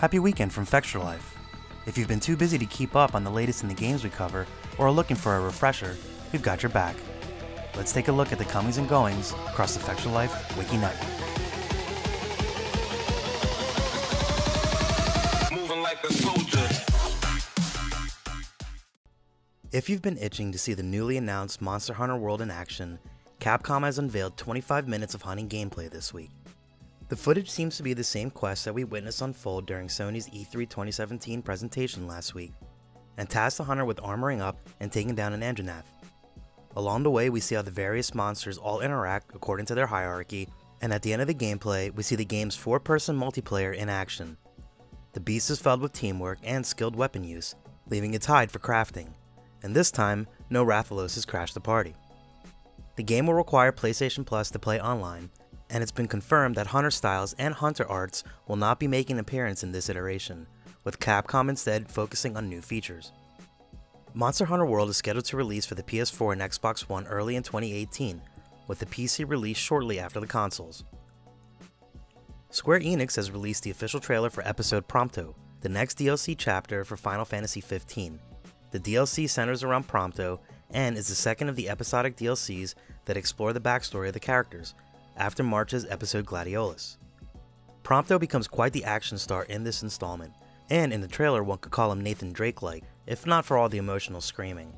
Happy weekend from Fextralife. If you've been too busy to keep up on the latest in the games we cover, or are looking for a refresher, we've got your back. Let's take a look at the comings and goings across the Fextralife Wiki Network. Moving like a soldier. If you've been itching to see the newly announced Monster Hunter World in action, Capcom has unveiled 25 minutes of hunting gameplay this week. The footage seems to be the same quest that we witnessed unfold during Sony's E3 2017 presentation last week, and task the hunter with armoring up and taking down an Andronath. Along the way, we see how the various monsters all interact according to their hierarchy, and at the end of the gameplay, we see the game's 4-person multiplayer in action. The beast is filled with teamwork and skilled weapon use, leaving it tied for crafting, and this time, no Rathalos has crashed the party. The game will require PlayStation Plus to play online, and it's been confirmed that Hunter styles and Hunter arts will not be making an appearance in this iteration, with Capcom instead focusing on new features. Monster Hunter World is scheduled to release for the PS4 and Xbox One early in 2018, with the PC release shortly after the consoles. Square Enix has released the official trailer for Episode Prompto, the next DLC chapter for Final Fantasy XV. The DLC centers around Prompto and is the second of the episodic DLCs that explore the backstory of the characters, after March's episode Gladiolus. Prompto becomes quite the action star in this installment, and in the trailer one could call him Nathan Drake-like, if not for all the emotional screaming.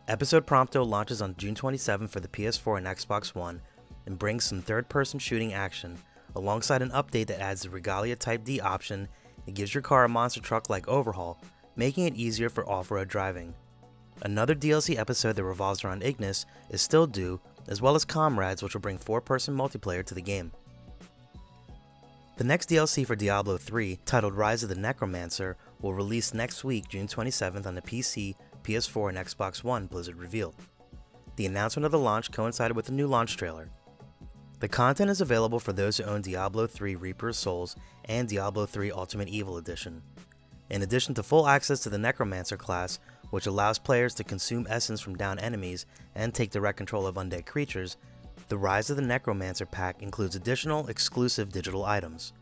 Episode Prompto launches on June 27 for the PS4 and Xbox One, and brings some third-person shooting action, alongside an update that adds the Regalia Type D option and gives your car a monster truck-like overhaul, making it easier for off-road driving. Another DLC episode that revolves around Ignis is still due, as well as Comrades, which will bring 4-person multiplayer to the game. The next DLC for Diablo 3, titled Rise of the Necromancer, will release next week, June 27th on the PC, PS4, and Xbox One, Blizzard revealed. The announcement of the launch coincided with a new launch trailer. The content is available for those who own Diablo 3 Reaper of Souls and Diablo 3 Ultimate Evil Edition. In addition to full access to the Necromancer class, which allows players to consume essence from downed enemies and take direct control of undead creatures, the Rise of the Necromancer pack includes additional exclusive digital items.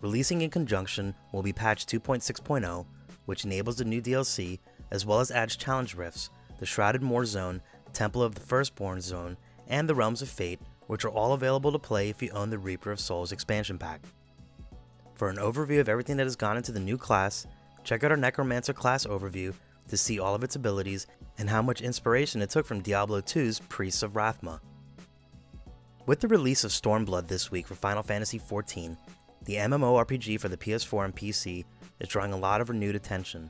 Releasing in conjunction will be patch 2.6.0, which enables the new DLC, as well as adds challenge rifts, the Shrouded Moor Zone, Temple of the Firstborn Zone, and the Realms of Fate, which are all available to play if you own the Reaper of Souls expansion pack. For an overview of everything that has gone into the new class, check out our Necromancer class overview to see all of its abilities and how much inspiration it took from Diablo 2's Priests of Rathma. With the release of Stormblood this week for Final Fantasy XIV, the MMORPG for the PS4 and PC is drawing a lot of renewed attention.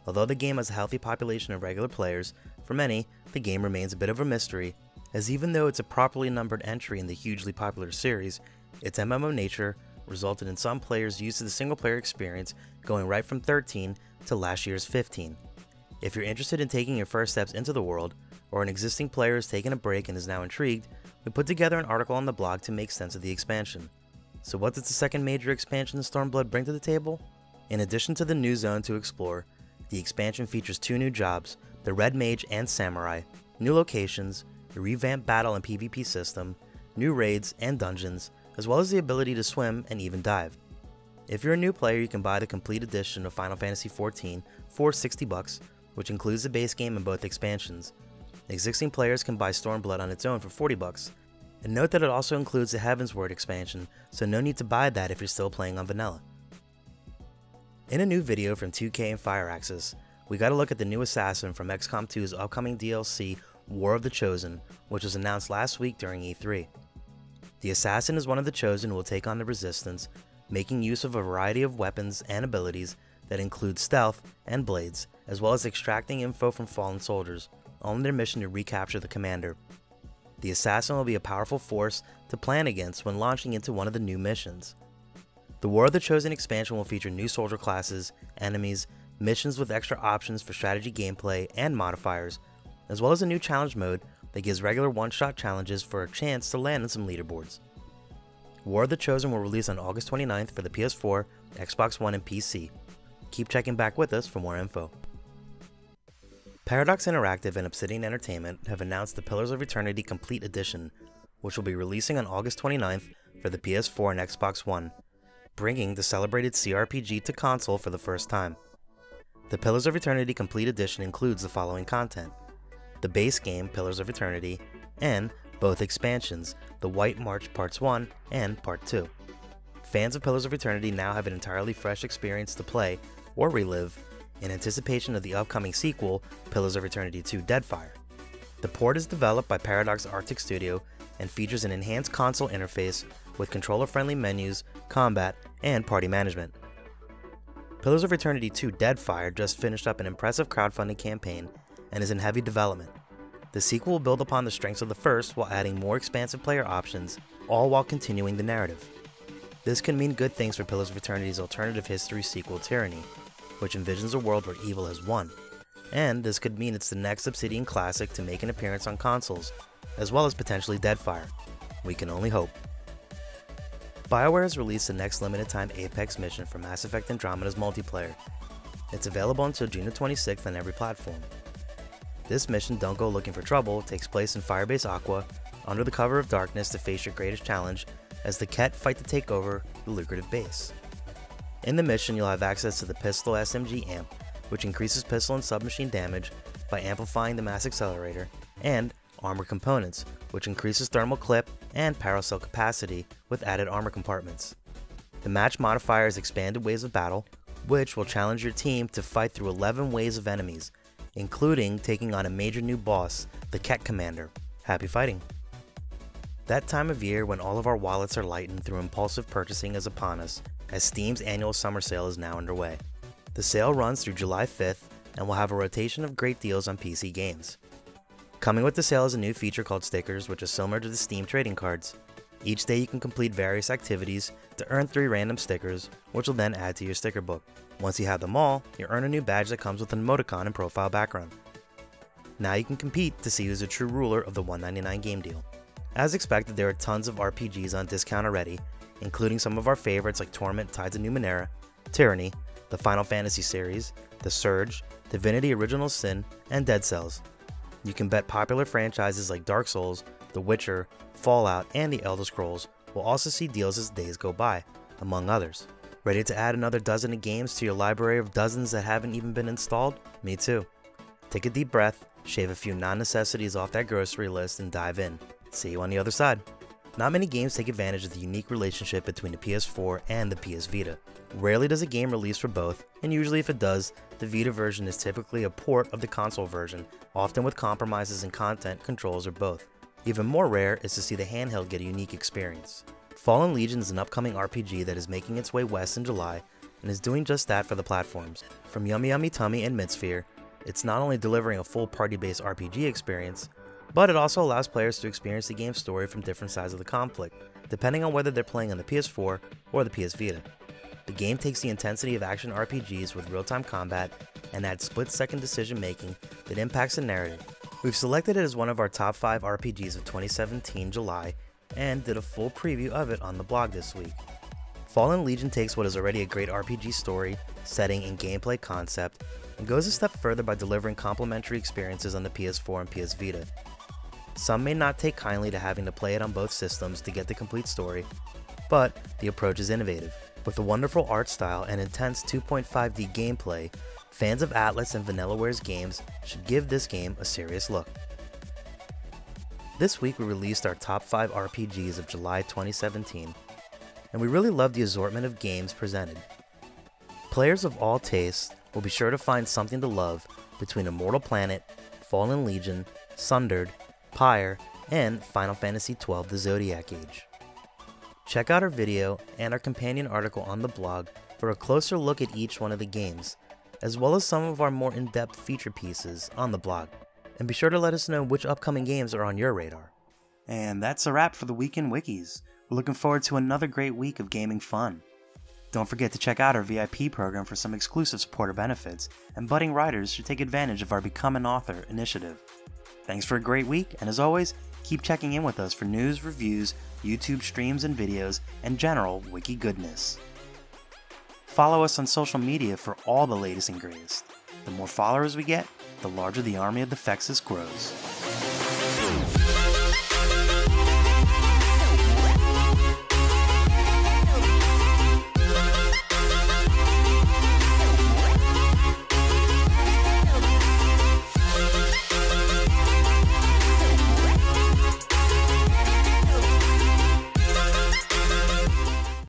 Although the game has a healthy population of regular players, for many, the game remains a bit of a mystery, as even though it's a properly numbered entry in the hugely popular series, its MMO nature resulted in some players used to the single-player experience going right from 13 to last year's 15. If you're interested in taking your first steps into the world, or an existing player has taken a break and is now intrigued, we put together an article on the blog to make sense of the expansion. So what does the second major expansion Stormblood bring to the table? In addition to the new zone to explore, the expansion features 2 new jobs, the Red Mage and Samurai, new locations, a revamped battle and PvP system, new raids and dungeons, as well as the ability to swim and even dive. If you're a new player, you can buy the complete edition of Final Fantasy XIV for $60, which includes the base game and both expansions. Existing players can buy Stormblood on its own for $40, and note that it also includes the Heavensward expansion, so no need to buy that if you're still playing on vanilla. In a new video from 2K and Firaxis, we got a look at the new assassin from XCOM 2's upcoming DLC, War of the Chosen, which was announced last week during E3. The assassin is one of the Chosen who will take on the Resistance, making use of a variety of weapons and abilities that include stealth and blades, as well as extracting info from fallen soldiers, on their mission to recapture the commander. The assassin will be a powerful force to plan against when launching into one of the new missions. The War of the Chosen expansion will feature new soldier classes, enemies, missions with extra options for strategy gameplay and modifiers, as well as a new challenge mode that gives regular one-shot challenges for a chance to land on some leaderboards. War of the Chosen will release on August 29th for the PS4, Xbox One, and PC. Keep checking back with us for more info. Paradox Interactive and Obsidian Entertainment have announced the Pillars of Eternity Complete Edition, which will be releasing on August 29th for the PS4 and Xbox One. bringing the celebrated CRPG to console for the first time. The Pillars of Eternity Complete Edition includes the following content: the base game, Pillars of Eternity, and both expansions, The White March Parts 1 and Part 2. Fans of Pillars of Eternity now have an entirely fresh experience to play or relive in anticipation of the upcoming sequel, Pillars of Eternity 2 Deadfire. The port is developed by Paradox Arctic Studio and features an enhanced console interface with controller-friendly menus, combat, and party management. Pillars of Eternity 2 Deadfire just finished up an impressive crowdfunding campaign and is in heavy development. The sequel will build upon the strengths of the first while adding more expansive player options, all while continuing the narrative. This could mean good things for Pillars of Eternity's alternative history sequel Tyranny, which envisions a world where evil has won, and this could mean it's the next Obsidian classic to make an appearance on consoles, as well as potentially Deadfire. We can only hope. BioWare has released the next limited time Apex mission for Mass Effect Andromeda's multiplayer. It's available until June 26th on every platform. This mission, Don't Go Looking for Trouble, takes place in Firebase Aqua, under the cover of darkness to face your greatest challenge as the Ket fight to take over the lucrative base. In the mission, you'll have access to the Pistol SMG amp, which increases pistol and submachine damage by amplifying the mass accelerator, and armor components, which increases thermal clip and paracel capacity with added armor compartments. The match modifier is expanded waves of battle, which will challenge your team to fight through 11 waves of enemies, including taking on a major new boss, the Ket Commander. Happy fighting! That time of year when all of our wallets are lightened through impulsive purchasing is upon us, as Steam's annual summer sale is now underway. The sale runs through July 5th and will have a rotation of great deals on PC games. Coming with the sale is a new feature called Stickers, which is similar to the Steam trading cards. Each day you can complete various activities to earn 3 random stickers, which will then add to your sticker book. Once you have them all, you earn a new badge that comes with an emoticon and profile background. Now you can compete to see who's a true ruler of the $1.99 game deal. As expected, there are tons of RPGs on discount already, including some of our favorites like Torment Tides of Numenera, Tyranny, the Final Fantasy series, The Surge, Divinity Original Sin, and Dead Cells. You can bet popular franchises like Dark Souls, The Witcher, Fallout, and The Elder Scrolls will also see deals as days go by, among others. Ready to add another dozen of games to your library of dozens that haven't even been installed? Me too. Take a deep breath, shave a few non-necessities off that grocery list, and dive in. See you on the other side. Not many games take advantage of the unique relationship between the PS4 and the PS Vita. Rarely does a game release for both, and usually if it does, the Vita version is typically a port of the console version, often with compromises in content, controls, or both. Even more rare is to see the handheld get a unique experience. Fallen Legion is an upcoming RPG that is making its way west in July, and is doing just that for the platforms. From Yummy Yummy Tummy and Midsphere, it's not only delivering a full party-based RPG experience, but it also allows players to experience the game's story from different sides of the conflict, depending on whether they're playing on the PS4 or the PS Vita. The game takes the intensity of action RPGs with real-time combat and adds split-second decision-making that impacts the narrative. We've selected it as one of our top 5 RPGs of 2017 July, and did a full preview of it on the blog this week. Fallen Legion takes what is already a great RPG story, setting, and gameplay concept, and goes a step further by delivering complementary experiences on the PS4 and PS Vita. Some may not take kindly to having to play it on both systems to get the complete story, but the approach is innovative. With a wonderful art style and intense 2.5D gameplay, fans of Atlas and Vanillaware's games should give this game a serious look. This week we released our top 5 RPGs of July 2017, and we really loved the assortment of games presented. Players of all tastes will be sure to find something to love between Immortal Planet, Fallen Legion, Sundered, Pyre, and Final Fantasy XII The Zodiac Age. Check out our video and our companion article on the blog for a closer look at each one of the games, as well as some of our more in-depth feature pieces on the blog. And be sure to let us know which upcoming games are on your radar. And that's a wrap for the Week in Wikis. We're looking forward to another great week of gaming fun. Don't forget to check out our VIP program for some exclusive supporter benefits, and budding writers should take advantage of our Become an Author initiative. Thanks for a great week, and as always, keep checking in with us for news, reviews, YouTube streams and videos, and general wiki goodness. Follow us on social media for all the latest and greatest. The more followers we get, the larger the army of the Fexes grows.